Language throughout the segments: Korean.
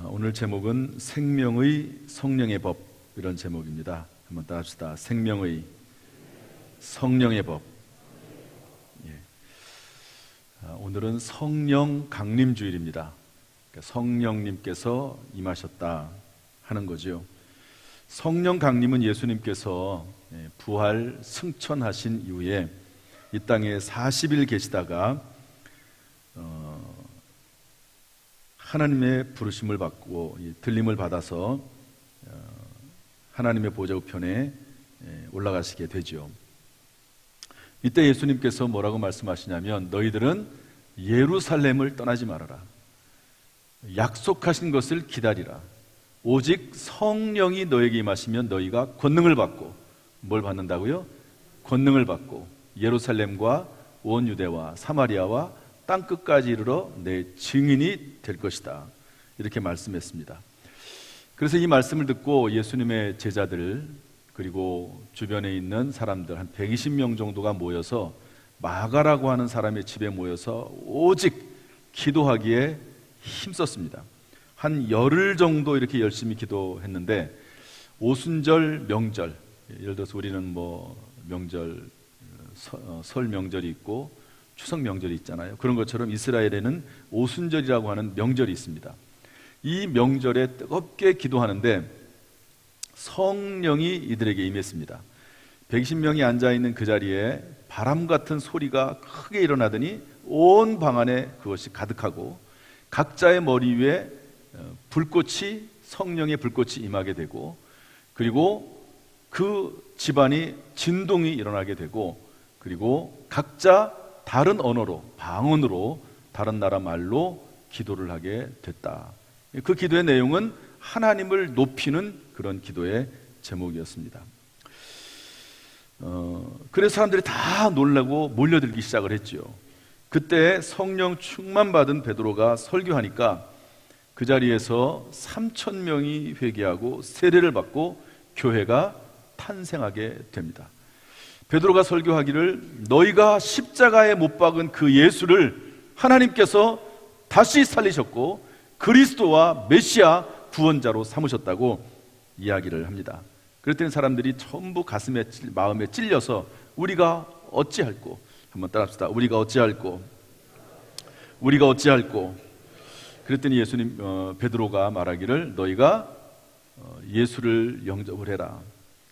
오늘 제목은 생명의 성령의 법, 이런 제목입니다. 한번 따라합시다. 생명의 성령의 법. 오늘은 성령 강림 주일입니다. 성령님께서 임하셨다 하는 거죠. 성령 강림은 예수님께서 부활 승천하신 이후에 이 땅에 40일 계시다가 하나님의 부르심을 받고 들림을 받아서 하나님의 보좌 우편에 올라가시게 되죠. 이때 예수님께서 뭐라고 말씀하시냐면, 너희들은 예루살렘을 떠나지 말아라. 약속하신 것을 기다리라. 오직 성령이 너에게 임하시면 너희가 권능을 받고, 뭘 받는다고요? 권능을 받고 예루살렘과 온 유대와 사마리아와 땅끝까지 이르러 내 증인이 될 것이다, 이렇게 말씀했습니다. 그래서 이 말씀을 듣고 예수님의 제자들 그리고 주변에 있는 사람들 한 120명 정도가 모여서 마가라고 하는 사람의 집에 모여서 오직 기도하기에 힘썼습니다. 한 열흘 정도 이렇게 열심히 기도했는데, 오순절 명절, 예를 들어서 우리는 명절, 설 명절이 있고 추석 명절이 있잖아요. 그런 것처럼 이스라엘에는 오순절이라고 하는 명절이 있습니다. 이 명절에 뜨겁게 기도하는데 성령이 이들에게 임했습니다. 120명이 앉아있는 그 자리에 바람 같은 소리가 크게 일어나더니 온 방 안에 그것이 가득하고, 각자의 머리 위에 불꽃이, 성령의 불꽃이 임하게 되고, 그리고 그 집안이 진동이 일어나게 되고, 그리고 각자 다른 언어로, 방언으로, 다른 나라 말로 기도를 하게 됐다. 그 기도의 내용은 하나님을 높이는 그런 기도의 제목이었습니다. 그래서 사람들이 다 놀라고 몰려들기 시작을 했죠. 그때 성령 충만받은 베드로가 설교하니까 그 자리에서 3,000명이 회개하고 세례를 받고 교회가 탄생하게 됩니다. 베드로가 설교하기를, 너희가 십자가에 못 박은 그 예수를 하나님께서 다시 살리셨고 그리스도와 메시아 구원자로 삼으셨다고 이야기를 합니다. 그랬더니 사람들이 전부 마음에 찔려서 우리가 어찌할꼬, 한번 따라합시다. 우리가 어찌할꼬, 우리가 어찌할꼬. 그랬더니 베드로가 말하기를, 너희가 예수를 영접을 해라.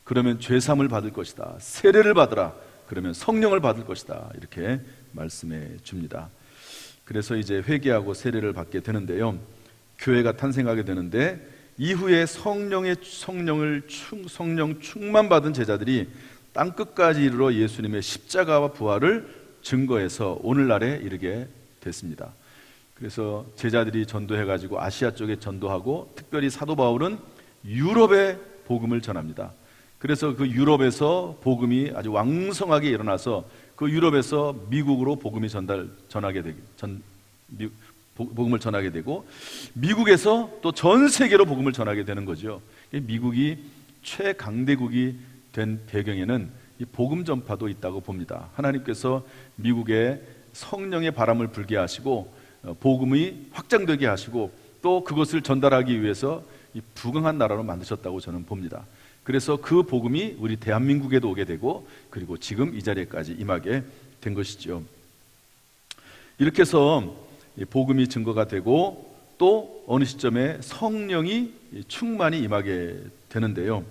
그러면 죄사함을 받을 것이다. 세례를 받으라. 그러면 성령을 받을 것이다. 이렇게 말씀해 줍니다. 그래서 이제 회개하고 세례를 받게 되는데요, 교회가 탄생하게 되는데, 이후에 성령 충만 받은 제자들이 땅끝까지 이르러 예수님의 십자가와 부활을 증거해서 오늘날에 이르게 됐습니다. 그래서 제자들이 전도해가지고 아시아 쪽에 전도하고, 특별히 사도 바울은 유럽에 복음을 전합니다. 그래서 그 유럽에서 복음이 아주 왕성하게 일어나서 그 유럽에서 미국으로 복음을 전하게 되고, 미국에서 또 전 세계로 복음을 전하게 되는 거죠. 미국이 최강대국이 된 배경에는 이 복음 전파도 있다고 봅니다. 하나님께서 미국에 성령의 바람을 불게 하시고 복음이 확장되게 하시고, 또 그것을 전달하기 위해서 이 부강한 나라로 만드셨다고 저는 봅니다. 그래서 그 복음이 우리 대한민국에도 오게 되고, 그리고 지금 이 자리에까지 임하게 된 것이죠. 이렇게 해서 복음이 증거가 되고, 또 어느 시점에 성령이 충만히 임하게 되는데요,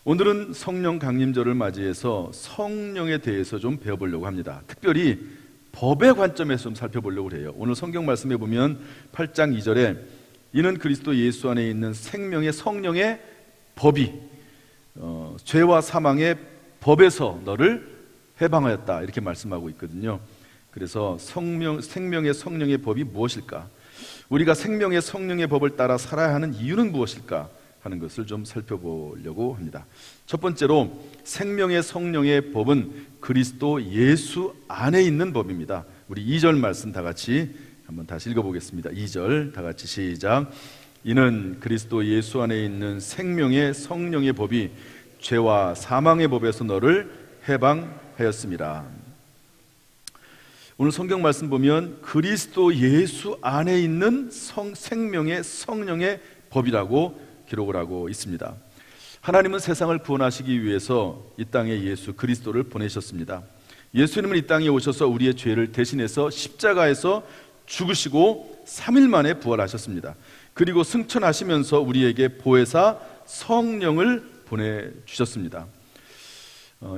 오늘은 성령 강림절을 맞이해서 성령에 대해서 좀 배워보려고 합니다. 특별히 법의 관점에서 좀 살펴보려고 해요. 오늘 성경 말씀에 보면 8장 2절에 이는 그리스도 예수 안에 있는 생명의 성령의 법이 죄와 사망의 법에서 너를 해방하였다, 이렇게 말씀하고 있거든요. 그래서 생명의 성령의 법이 무엇일까? 우리가 생명의 성령의 법을 따라 살아야 하는 이유는 무엇일까 하는 것을 좀 살펴보려고 합니다. 첫 번째로, 생명의 성령의 법은 그리스도 예수 안에 있는 법입니다. 우리 2절 말씀 다 같이 한번 다시 읽어보겠습니다. 2절 다 같이 시작. 이는 그리스도 예수 안에 있는 생명의 성령의 법이 죄와 사망의 법에서 너를 해방하였습니다. 오늘 성경 말씀 보면 그리스도 예수 안에 있는 생명의 성령의 법이라고 기록을 하고 있습니다. 하나님은 세상을 구원하시기 위해서 이 땅에 예수 그리스도를 보내셨습니다. 예수님은 이 땅에 오셔서 우리의 죄를 대신해서 십자가에서 죽으시고 3일 만에 부활하셨습니다. 그리고 승천하시면서 우리에게 보혜사 성령을 보내주셨습니다.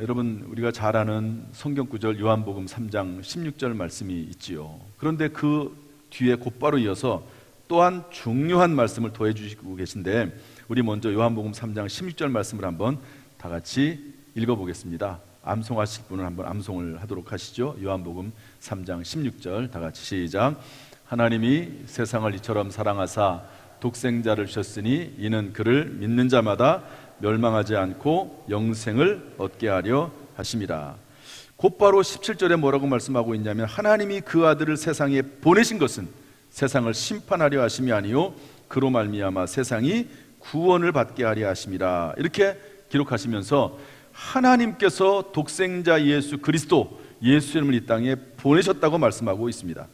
여러분, 우리가 잘 아는 성경 구절 요한복음 3장 16절 말씀이 있지요. 그런데 그 뒤에 곧바로 이어서 또한 중요한 말씀을 더해 주시고 계신데, 우리 먼저 요한복음 3장 16절 말씀을 한번 다 같이 읽어보겠습니다. 암송하실 분은 한번 암송을 하도록 하시죠. 요한복음 3장 16절 다 같이 시작. 하나님이 세상을 이처럼 사랑하사 독생자를 주셨으니 이는 그를 믿는 자마다 멸망하지 않고 영생을 얻게 하려 하심이라. 곧바로 17절에 뭐라고 말씀하고 있냐면, 하나님이 그 아들을 세상에 보내신 것은 세상을 심판하려 하심이 아니요 그로 말미암아 세상이 구원을 받게 하려 하심이라. 이렇게 기록하시면서 하나님께서 독생자 예수 그리스도 예수님을 이 땅에 보내셨다고 말씀하고 있습니다.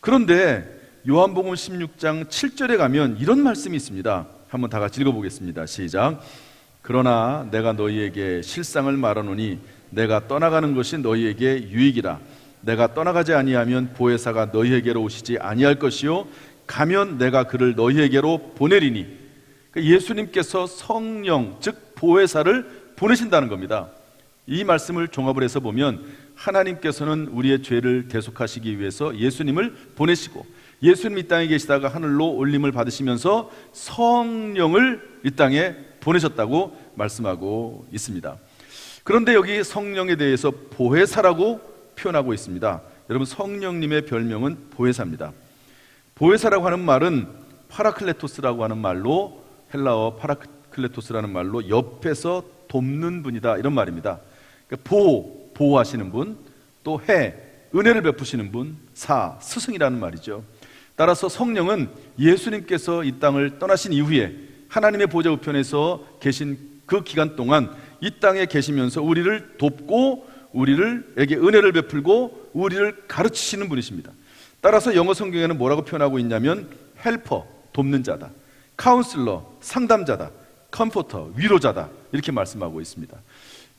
그런데 요한복음 16장 7절에 가면 이런 말씀이 있습니다. 한번 다 같이 읽어보겠습니다. 시작. 그러나 내가 너희에게 실상을 말하노니 내가 떠나가는 것이 너희에게 유익이라. 내가 떠나가지 아니하면 보혜사가 너희에게로 오시지 아니할 것이요 가면 내가 그를 너희에게로 보내리니. 그러니까 예수님께서 성령 즉 보혜사를 보내신다는 겁니다. 이 말씀을 종합을 해서 보면 하나님께서는 우리의 죄를 대속하시기 위해서 예수님을 보내시고, 예수님 이 땅에 계시다가 하늘로 올림을 받으시면서 성령을 이 땅에 보내셨다고 말씀하고 있습니다. 그런데 여기 성령에 대해서 보혜사라고 표현하고 있습니다. 여러분, 성령님의 별명은 보혜사입니다. 보혜사라고 하는 말은 파라클레토스라고 하는 말로, 헬라어 파라클레토스라는 말로 옆에서 돕는 분이다, 이런 말입니다. 그러니까 보호하시는 분, 또 은혜를 베푸시는 분, 스승이라는 말이죠. 따라서 성령은 예수님께서 이 땅을 떠나신 이후에 하나님의 보좌 우편에서 계신 그 기간 동안 이 땅에 계시면서 우리를 돕고 우리에게 은혜를 베풀고 우리를 가르치시는 분이십니다. 따라서 영어 성경에는 뭐라고 표현하고 있냐면 헬퍼, 돕는 자다, 카운슬러, 상담자다, 컴포터, 위로자다, 이렇게 말씀하고 있습니다.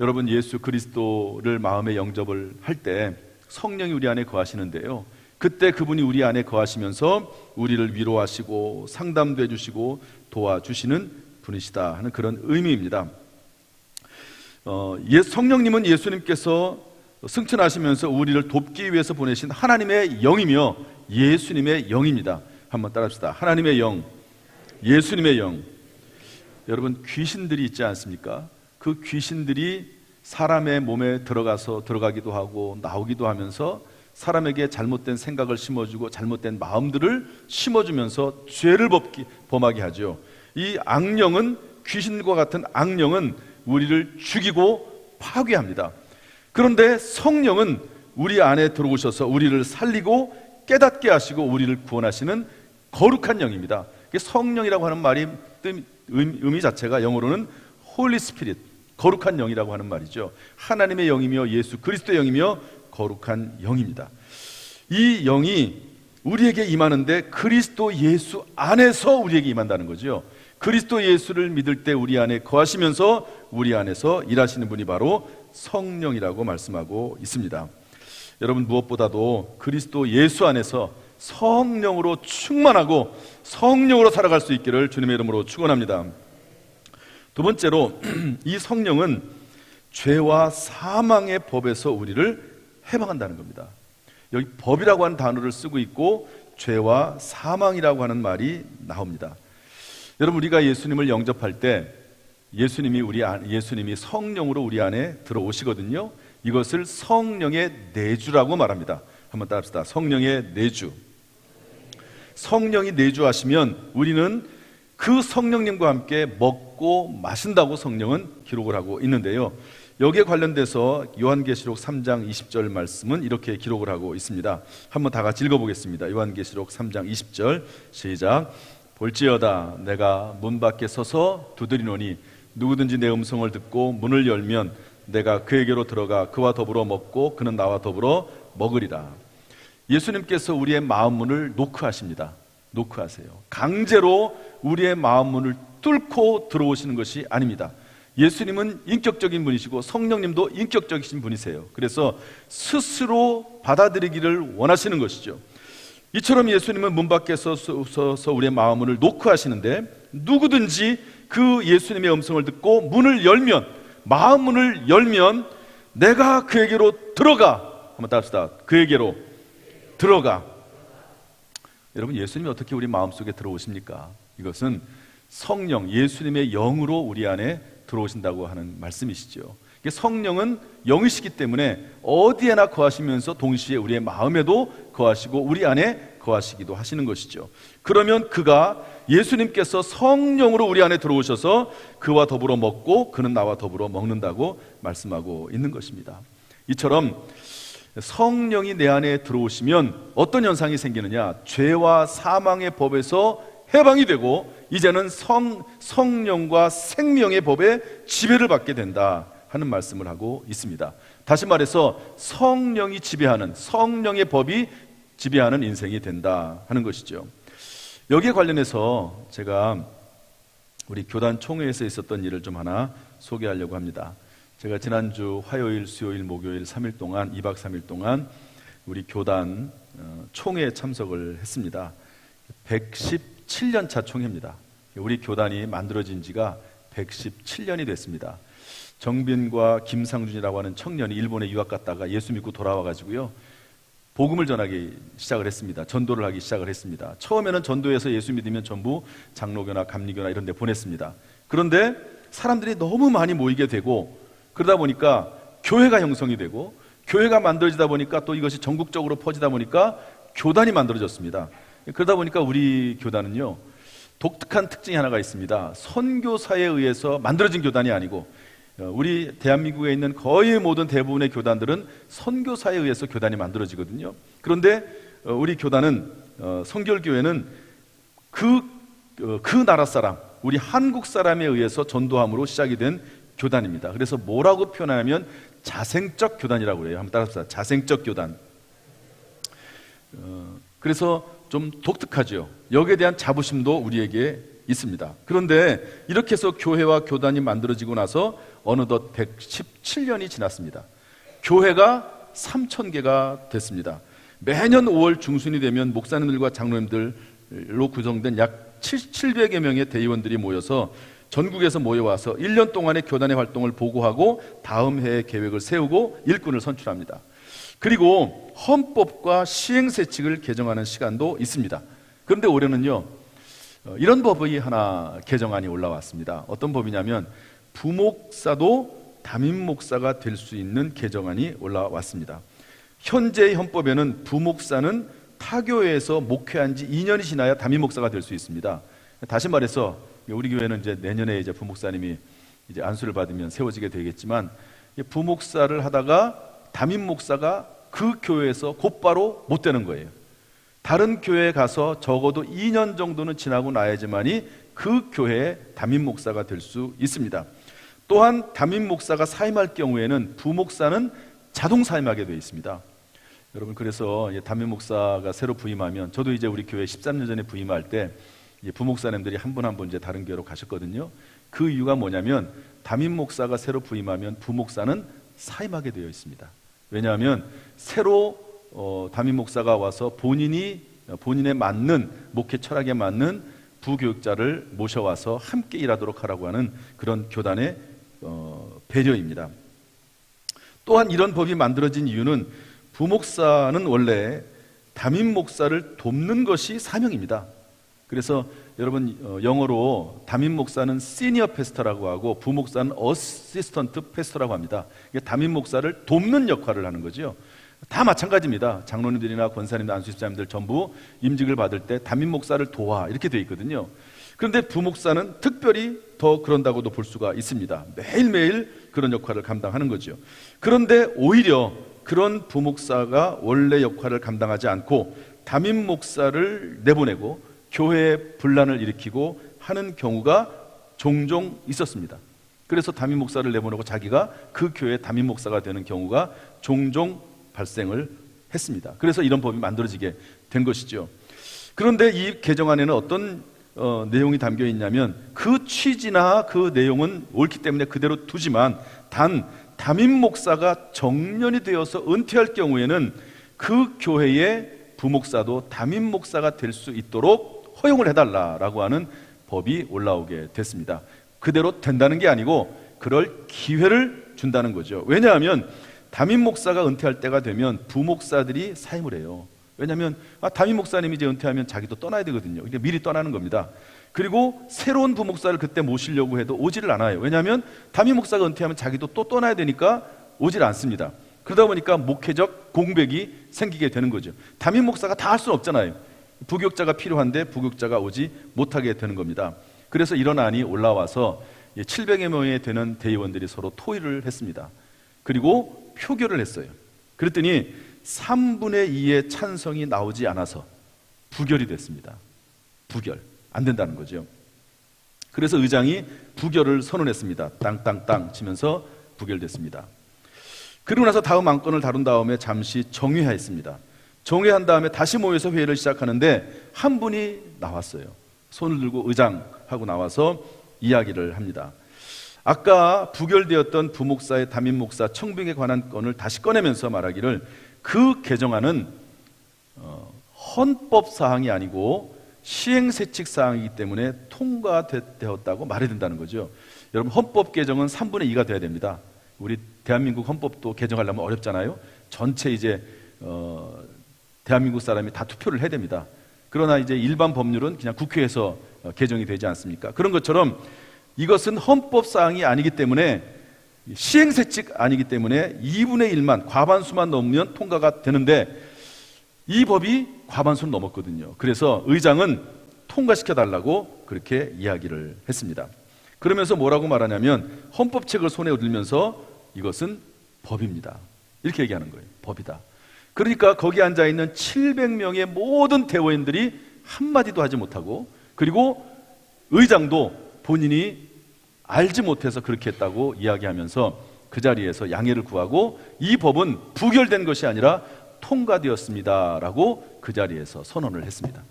여러분, 예수 그리스도를 마음에 영접을 할 때 성령이 우리 안에 거하시는데요, 그때 그분이 우리 안에 거하시면서 우리를 위로하시고 상담도 해주시고 도와주시는 분이시다 하는 그런 의미입니다. 성령님은 예수님께서 승천하시면서 우리를 돕기 위해서 보내신 하나님의 영이며 예수님의 영입니다. 한번 따라합시다. 하나님의 영, 예수님의 영. 여러분, 귀신들이 있지 않습니까? 그 귀신들이 사람의 몸에 들어가기도 하고 나오기도 하면서 사람에게 잘못된 생각을 심어주고 잘못된 마음들을 심어주면서 죄를 범하게 하죠. 이 악령은, 귀신과 같은 악령은 우리를 죽이고 파괴합니다. 그런데 성령은 우리 안에 들어오셔서 우리를 살리고 깨닫게 하시고 우리를 구원하시는 거룩한 영입니다. 성령이라고 하는 말이 의미 자체가 영어로는 Holy Spirit, 거룩한 영이라고 하는 말이죠. 하나님의 영이며 예수 그리스도의 영이며 거룩한 영입니다. 이 영이 우리에게 임하는데 그리스도 예수 안에서 우리에게 임한다는 거죠. 그리스도 예수를 믿을 때 우리 안에 거하시면서 우리 안에서 일하시는 분이 바로 성령이라고 말씀하고 있습니다. 여러분, 무엇보다도 그리스도 예수 안에서 성령으로 충만하고 성령으로 살아갈 수 있기를 주님의 이름으로 축원합니다. 두 번째로 이 성령은 죄와 사망의 법에서 우리를 해방한다는 겁니다. 여기 법이라고 하는 단어를 쓰고 있고 죄와 사망이라고 하는 말이 나옵니다. 여러분, 우리가 예수님을 영접할 때 예수님이 성령으로 우리 안에 들어오시거든요. 이것을 성령의 내주라고 말합니다. 한번 따라합시다. 성령의 내주. 성령이 내주하시면 우리는 그 성령님과 함께 먹고 마신다고 성령은 기록을 하고 있는데요, 여기에 관련돼서 요한계시록 3장 20절 말씀은 이렇게 기록을 하고 있습니다. 한번 다 같이 읽어보겠습니다. 요한계시록 3장 20절 시작. 볼지어다 내가 문 밖에 서서 두드리노니 누구든지 내 음성을 듣고 문을 열면 내가 그에게로 들어가 그와 더불어 먹고 그는 나와 더불어 먹으리라. 예수님께서 우리의 마음 문을 노크하십니다. 노크하세요. 강제로 우리의 마음 문을 뚫고 들어오시는 것이 아닙니다. 예수님은 인격적인 분이시고 성령님도 인격적이신 분이세요. 그래서 스스로 받아들이기를 원하시는 것이죠. 이처럼 예수님은 문 밖에 서서 우리의 마음 문을 노크하시는데, 누구든지 그 예수님의 음성을 듣고 문을 열면, 마음 문을 열면 내가 그에게로 들어가. 한번 따라합시다. 그에게로 들어가. 여러분, 예수님이 어떻게 우리 마음속에 들어오십니까? 이것은 성령, 예수님의 영으로 우리 안에 들어오신다고 하는 말씀이시죠. 성령은 영이시기 때문에 어디에나 거하시면서 동시에 우리의 마음에도 거하시고 우리 안에 거하시기도 하시는 것이죠. 그러면 그가, 예수님께서 성령으로 우리 안에 들어오셔서 그와 더불어 먹고 그는 나와 더불어 먹는다고 말씀하고 있는 것입니다. 이처럼 성령이 내 안에 들어오시면 어떤 현상이 생기느냐? 죄와 사망의 법에서 해방이 되고 이제는 성령과 생명의 법에 지배를 받게 된다 하는 말씀을 하고 있습니다. 다시 말해서 성령이 지배하는, 성령의 법이 지배하는 인생이 된다 하는 것이죠. 여기에 관련해서 제가 우리 교단 총회에서 있었던 일을 좀 하나 소개하려고 합니다. 제가 지난주 화요일, 수요일, 목요일 3일 동안, 2박 3일 동안 우리 교단 총회에 참석을 했습니다. 117년 차 총회입니다. 우리 교단이 만들어진 지가 117년이 됐습니다. 정빈과 김상준이라고 하는 청년이 일본에 유학 갔다가 예수 믿고 돌아와가지고요, 복음을 전하기 시작을 했습니다. 전도를 하기 시작을 했습니다. 처음에는 전도에서 예수 믿으면 전부 장로교나 감리교나 이런 데 보냈습니다. 그런데 사람들이 너무 많이 모이게 되고, 그러다 보니까 교회가 형성이 되고, 교회가 만들어지다 보니까 또 이것이 전국적으로 퍼지다 보니까 교단이 만들어졌습니다. 그러다 보니까 우리 교단은요, 독특한 특징이 하나가 있습니다. 선교사에 의해서 만들어진 교단이 아니고, 우리 대한민국에 있는 거의 모든 대부분의 교단들은 선교사에 의해서 교단이 만들어지거든요. 그런데 우리 교단은, 성결교회는 그 나라 사람, 우리 한국 사람에 의해서 전도함으로 시작이 된 교단입니다. 그래서 뭐라고 표현하냐면 자생적 교단이라고 그래요. 한번 따라합시다. 자생적 교단. 그래서 좀 독특하죠. 여기에 대한 자부심도 우리에게 있습니다. 그런데 이렇게 해서 교회와 교단이 만들어지고 나서 어느덧 117년이 지났습니다. 교회가 3,000개가 됐습니다. 매년 5월 중순이 되면 목사님들과 장로님들로 구성된 약 700여 명의 대의원들이 모여서 전국에서 모여와서 1년 동안의 교단의 활동을 보고하고 다음 해의 계획을 세우고 일꾼을 선출합니다. 그리고 헌법과 시행세칙을 개정하는 시간도 있습니다. 그런데 올해는요, 이런 법이 하나 개정안이 올라왔습니다. 어떤 법이냐면 부목사도 담임목사가 될 수 있는 개정안이 올라왔습니다. 현재의 헌법에는 부목사는 타교회에서 목회한 지 2년이 지나야 담임목사가 될 수 있습니다. 다시 말해서 우리 교회는 이제 내년에 이제 부목사님이 이제 안수를 받으면 세워지게 되겠지만, 부목사를 하다가 담임목사가 그 교회에서 곧바로 못 되는 거예요. 다른 교회에 가서 적어도 2년 정도는 지나고 나야지만이 그 교회의 담임목사가 될 수 있습니다. 또한 담임목사가 사임할 경우에는 부목사는 자동 사임하게 되어 있습니다. 여러분, 그래서 담임목사가 새로 부임하면, 저도 이제 우리 교회 13년 전에 부임할 때 부목사님들이 한 분 한 분 이제 다른 교회로 가셨거든요. 그 이유가 뭐냐면 담임목사가 새로 부임하면 부목사는 사임하게 되어 있습니다. 왜냐하면 새로 담임목사가 와서 본인의 맞는 목회 철학에 맞는 부교육자를 모셔와서 함께 일하도록 하라고 하는 그런 교단의 배려입니다. 또한 이런 법이 만들어진 이유는 부목사는 원래 담임목사를 돕는 것이 사명입니다. 그래서 여러분, 영어로 담임목사는 시니어 패스터라고 하고 부목사는 어시스턴트 패스터라고 합니다. 담임목사를 돕는 역할을 하는 거죠. 다 마찬가지입니다. 장로님들이나 권사님들, 안수집사님들 전부 임직을 받을 때 담임목사를 도와 이렇게 되어 있거든요. 그런데 부목사는 특별히 더 그런다고도 볼 수가 있습니다. 매일매일 그런 역할을 감당하는 거죠. 그런데 오히려 그런 부목사가 원래 역할을 감당하지 않고 담임목사를 내보내고 교회에 분란을 일으키고 하는 경우가 종종 있었습니다. 그래서 담임목사를 내보내고 자기가 그 교회의 담임목사가 되는 경우가 종종 발생을 했습니다. 그래서 이런 법이 만들어지게 된 것이죠. 그런데 이 개정안에는 어떤 내용이 담겨 있냐면, 그 취지나 그 내용은 옳기 때문에 그대로 두지만 단 담임 목사가 정년이 되어서 은퇴할 경우에는 그 교회의 부목사도 담임 목사가 될 수 있도록 허용을 해달라라고 하는 법이 올라오게 됐습니다. 그대로 된다는 게 아니고 그럴 기회를 준다는 거죠. 왜냐하면 담임 목사가 은퇴할 때가 되면 부목사들이 사임을 해요. 왜냐하면 담임 목사님이 이제 은퇴하면 자기도 떠나야 되거든요. 그러니까 미리 떠나는 겁니다. 그리고 새로운 부목사를 그때 모시려고 해도 오지를 않아요. 왜냐하면 담임 목사가 은퇴하면 자기도 또 떠나야 되니까 오질 않습니다. 그러다 보니까 목회적 공백이 생기게 되는 거죠. 담임 목사가 다 할 수는 없잖아요. 부교육자가 필요한데 부교육자가 오지 못하게 되는 겁니다. 그래서 이런 안이 올라와서 700여 명이 되는 대의원들이 서로 토의를 했습니다. 그리고 표결을 했어요. 그랬더니 3분의 2의 찬성이 나오지 않아서 부결이 됐습니다. 부결. 안 된다는 거죠. 그래서 의장이 부결을 선언했습니다. 땅땅땅 치면서 부결됐습니다. 그리고 나서 다음 안건을 다룬 다음에 잠시 정회했습니다. 정회한 다음에 다시 모여서 회의를 시작하는데 한 분이 나왔어요. 손을 들고 의장하고 나와서 이야기를 합니다. 아까 부결되었던 부목사의 담임 목사 청빙에 관한 건을 다시 꺼내면서 말하기를, 그 개정안은 헌법 사항이 아니고 시행세칙 사항이기 때문에 통과되었다고 말해야 된다는 거죠. 여러분, 헌법 개정은 3분의 2가 돼야 됩니다. 우리 대한민국 헌법도 개정하려면 어렵잖아요. 전체 이제 대한민국 사람이 다 투표를 해야 됩니다. 그러나 이제 일반 법률은 그냥 국회에서 개정이 되지 않습니까? 그런 것처럼 이것은 헌법 사항이 아니기 때문에, 시행세칙 아니기 때문에 2분의 1만, 과반수만 넘으면 통과가 되는데 이 법이 과반수를 넘었거든요. 그래서 의장은 통과시켜달라고 그렇게 이야기를 했습니다. 그러면서 뭐라고 말하냐면, 헌법책을 손에 들면서 이것은 법입니다. 이렇게 얘기하는 거예요. 법이다. 그러니까 거기 앉아있는 700명의 모든 대의원들이 한마디도 하지 못하고, 그리고 의장도 본인이 알지 못해서 그렇게 했다고 이야기하면서 그 자리에서 양해를 구하고, 이 법은 부결된 것이 아니라 통과되었습니다라고 그 자리에서 선언을 했습니다.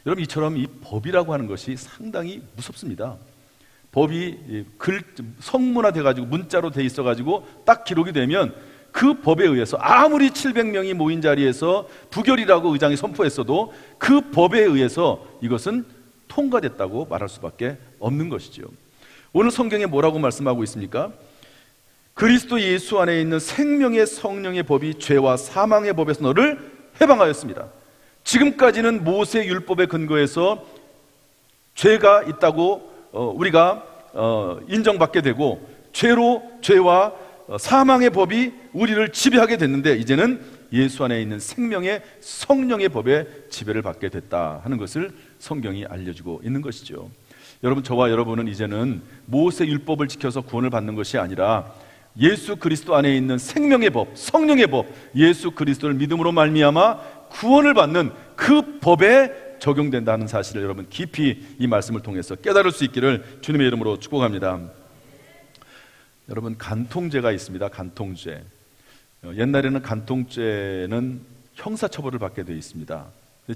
여러분, 이처럼 이 법이라고 하는 것이 상당히 무섭습니다. 법이 성문화돼 가지고 문자로 돼 있어 가지고 딱 기록이 되면 그 법에 의해서 아무리 700명이 모인 자리에서 부결이라고 의장이 선포했어도 그 법에 의해서 이것은 통과됐다고 말할 수밖에 없는 것이죠. 오늘 성경에 뭐라고 말씀하고 있습니까? 그리스도 예수 안에 있는 생명의 성령의 법이 죄와 사망의 법에서 너를 해방하였습니다. 지금까지는 모세 율법에 근거해서 죄가 있다고 우리가 인정받게 되고, 죄와 사망의 법이 우리를 지배하게 됐는데, 이제는 예수 안에 있는 생명의 성령의 법에 지배를 받게 됐다 하는 것을 성경이 알려주고 있는 것이죠. 여러분, 저와 여러분은 이제는 모세 율법을 지켜서 구원을 받는 것이 아니라 예수 그리스도 안에 있는 생명의 법, 성령의 법, 예수 그리스도를 믿음으로 말미암아 구원을 받는 그 법에 적용된다는 사실을 여러분 깊이 이 말씀을 통해서 깨달을 수 있기를 주님의 이름으로 축복합니다. 여러분, 간통죄가 있습니다. 간통죄. 옛날에는 간통죄는 형사처벌을 받게 되어 있습니다.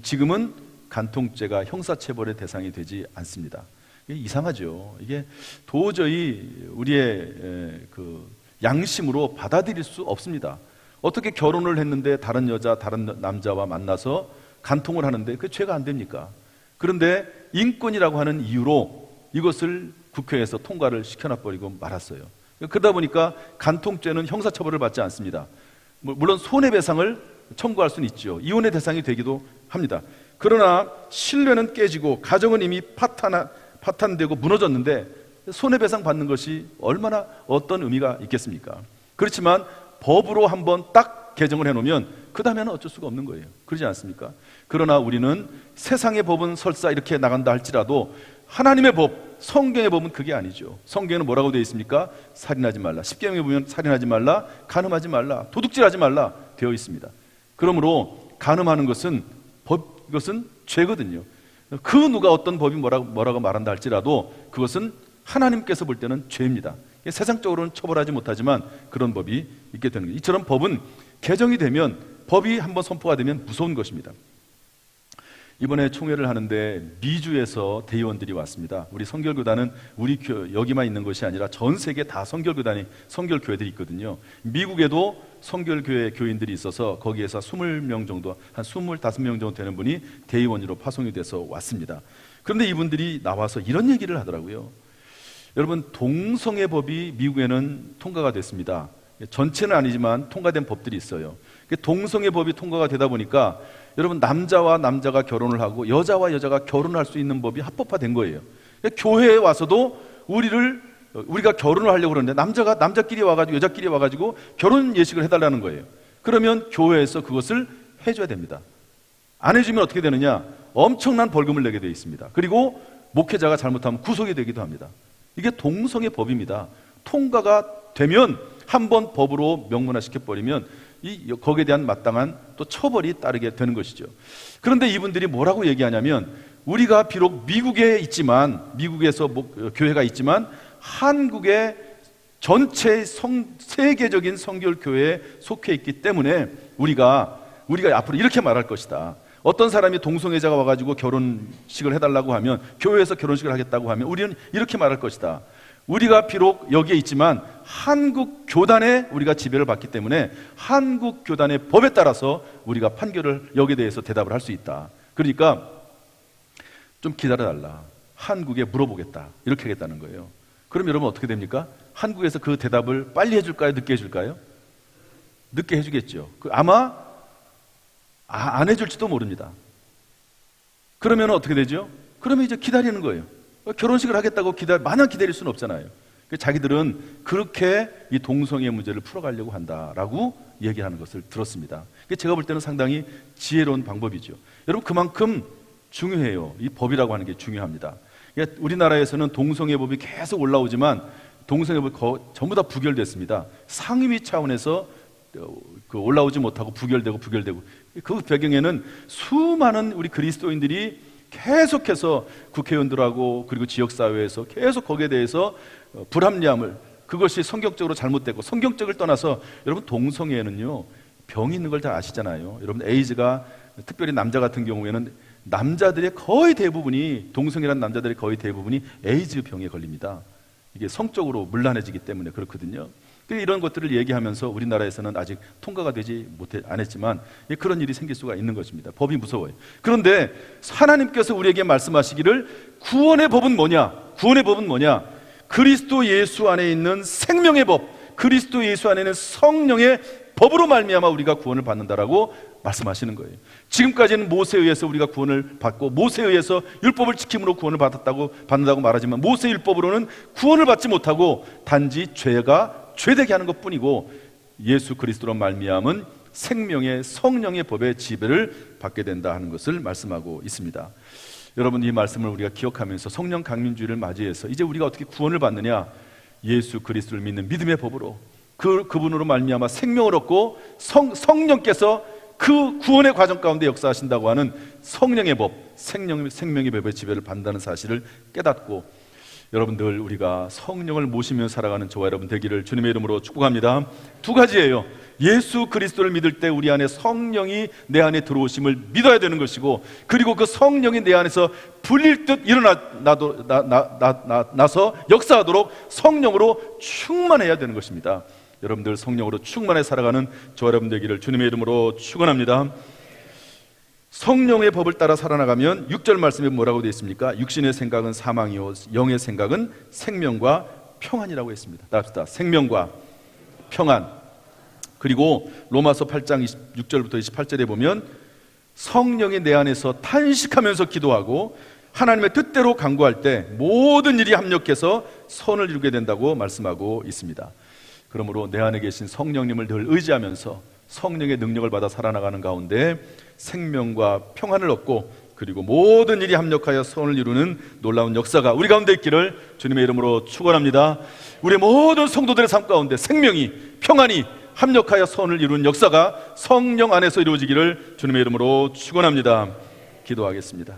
지금은 간통죄가 형사처벌의 대상이 되지 않습니다. 이게 이상하죠. 이게 도저히 우리의 양심으로 받아들일 수 없습니다. 어떻게 결혼을 했는데 다른 여자, 다른 남자와 만나서 간통을 하는데 그 죄가 안 됩니까? 그런데 인권이라고 하는 이유로 이것을 국회에서 통과를 시켜놔버리고 말았어요. 그러다 보니까 간통죄는 형사처벌을 받지 않습니다. 물론 손해배상을 청구할 수는 있죠. 이혼의 대상이 되기도 합니다. 그러나 신뢰는 깨지고 가정은 이미 파탄되고 무너졌는데 손해배상 받는 것이 얼마나 어떤 의미가 있겠습니까? 그렇지만 법으로 한번 딱 개정을 해놓으면 그 다음에는 어쩔 수가 없는 거예요. 그러지 않습니까? 그러나 우리는 세상의 법은 설사 이렇게 나간다 할지라도 하나님의 법, 성경의 법은 그게 아니죠. 성경에는 뭐라고 되어 있습니까? 살인하지 말라. 십계명에 보면 살인하지 말라, 간음하지 말라, 도둑질하지 말라 되어 있습니다. 그러므로 간음하는 것은 이것은 죄거든요. 그 누가 어떤 법이 뭐라고 말한다 할지라도 그것은 하나님께서 볼 때는 죄입니다. 세상적으로는 처벌하지 못하지만 그런 법이 있게 되는 거예요. 이처럼 법은 개정이 되면 법이 한번 선포가 되면 무서운 것입니다. 이번에 총회를 하는데 미주에서 대의원들이 왔습니다. 우리 성결교단은 우리 여기만 있는 것이 아니라 전 세계 다 성결교회들이 있거든요. 미국에도 성결교회 교인들이 있어서 거기에서 20명 정도, 한 25명 정도 되는 분이 대의원으로 파송이 돼서 왔습니다. 그런데 이분들이 나와서 이런 얘기를 하더라고요. 여러분, 동성애 법이 미국에는 통과가 됐습니다. 전체는 아니지만 통과된 법들이 있어요. 동성애 법이 통과가 되다 보니까 여러분, 남자와 남자가 결혼을 하고 여자와 여자가 결혼할 수 있는 법이 합법화된 거예요. 교회에 와서도 우리가 결혼을 하려고 그러는데 남자끼리 와가지고 여자끼리 와가지고 결혼 예식을 해달라는 거예요. 그러면 교회에서 그것을 해줘야 됩니다. 안 해주면 어떻게 되느냐? 엄청난 벌금을 내게 되어 있습니다. 그리고 목회자가 잘못하면 구속이 되기도 합니다. 이게 동성애 법입니다. 통과가 되면 한번 법으로 명문화 시켜버리면 거기에 대한 마땅한 또 처벌이 따르게 되는 것이죠. 그런데 이분들이 뭐라고 얘기하냐면, 우리가 비록 미국에서 교회가 있지만 한국의 전체 세계적인 성결교회에 속해 있기 때문에 우리가 앞으로 이렇게 말할 것이다. 어떤 사람이 동성애자가 와가지고 결혼식을 해달라고 하면, 교회에서 결혼식을 하겠다고 하면 우리는 이렇게 말할 것이다. 우리가 비록 여기에 있지만 한국 교단에 우리가 지배를 받기 때문에 한국 교단의 법에 따라서 우리가 판결을 여기에 대해서 대답을 할 수 있다. 그러니까 좀 기다려달라. 한국에 물어보겠다. 이렇게 하겠다는 거예요. 그럼 여러분 어떻게 됩니까? 한국에서 그 대답을 빨리 해줄까요? 늦게 해줄까요? 늦게 해주겠죠. 아마 안 해줄지도 모릅니다. 그러면 어떻게 되죠? 그러면 이제 기다리는 거예요. 결혼식을 하겠다고 마냥 기다릴 수는 없잖아요. 자기들은 그렇게 이 동성애 문제를 풀어가려고 한다라고 얘기하는 것을 들었습니다. 제가 볼 때는 상당히 지혜로운 방법이죠. 여러분, 그만큼 중요해요. 이 법이라고 하는 게 중요합니다. 우리나라에서는 동성애 법이 계속 올라오지만 동성애 법이 전부 다 부결됐습니다. 상임위 차원에서 올라오지 못하고 부결되고 그 배경에는 수많은 우리 그리스도인들이 계속해서 국회의원들하고 그리고 지역사회에서 계속 거기에 대해서 불합리함을, 그것이 성경적으로 잘못되고, 성경적을 떠나서 여러분, 동성애는요 병이 있는 걸 잘 아시잖아요. 여러분, 에이즈가 특별히 남자 같은 경우에는 남자들의 거의 대부분이, 동성애라는 남자들의 거의 대부분이 에이즈 병에 걸립니다. 이게 성적으로 문란해지기 때문에 그렇거든요. 이런 것들을 얘기하면서 우리나라에서는 아직 통과가 되지 않았지만 그런 일이 생길 수가 있는 것입니다. 법이 무서워요. 그런데 하나님께서 우리에게 말씀하시기를 구원의 법은 뭐냐? 구원의 법은 뭐냐? 그리스도 예수 안에 있는 생명의 법, 그리스도 예수 안에 있는 성령의 법으로 말미암아 우리가 구원을 받는다라고 말씀하시는 거예요. 지금까지는 모세에 의해서 우리가 구원을 받고 모세에 의해서 율법을 지킴으로 구원을 받는다고 말하지만 모세 율법으로는 구원을 받지 못하고 단지 죄가 죄되게 하는 것뿐이고, 예수 그리스도로 말미암은 생명의 성령의 법의 지배를 받게 된다 하는 것을 말씀하고 있습니다. 여러분, 이 말씀을 우리가 기억하면서 성령 강림주의를 맞이해서 이제 우리가 어떻게 구원을 받느냐? 예수 그리스도를 믿는 믿음의 법으로 그분으로 말미암아 생명을 얻고 성령께서 그 구원의 과정 가운데 역사하신다고 하는 성령의 법, 생명의 법의 지배를 받는다는 사실을 깨닫고, 여러분들 우리가 성령을 모시며 살아가는 저와 여러분 되기를 주님의 이름으로 축복합니다. 두 가지예요. 예수 그리스도를 믿을 때 우리 안에 성령이 내 안에 들어오심을 믿어야 되는 것이고, 그리고 그 성령이 내 안에서 불일 듯 나서 역사하도록 성령으로 충만해야 되는 것입니다. 여러분들 성령으로 충만해 살아가는 저와 여러분 되기를 주님의 이름으로 축원합니다. 성령의 법을 따라 살아나가면 6절 말씀에 뭐라고 되어 있습니까? 육신의 생각은 사망이요 영의 생각은 생명과 평안이라고 했습니다. 따라합시다. 생명과 평안. 그리고 로마서 8장 26절부터 28절에 보면 성령이 내 안에서 탄식하면서 기도하고 하나님의 뜻대로 간구할 때 모든 일이 합력해서 선을 이루게 된다고 말씀하고 있습니다. 그러므로 내 안에 계신 성령님을 늘 의지하면서 성령의 능력을 받아 살아나가는 가운데 생명과 평안을 얻고, 그리고 모든 일이 합력하여 선을 이루는 놀라운 역사가 우리 가운데 있기를 주님의 이름으로 축원합니다. 우리 모든 성도들의 삶 가운데 생명이, 평안이 합력하여 선을 이루는 역사가 성령 안에서 이루어지기를 주님의 이름으로 축원합니다. 기도하겠습니다.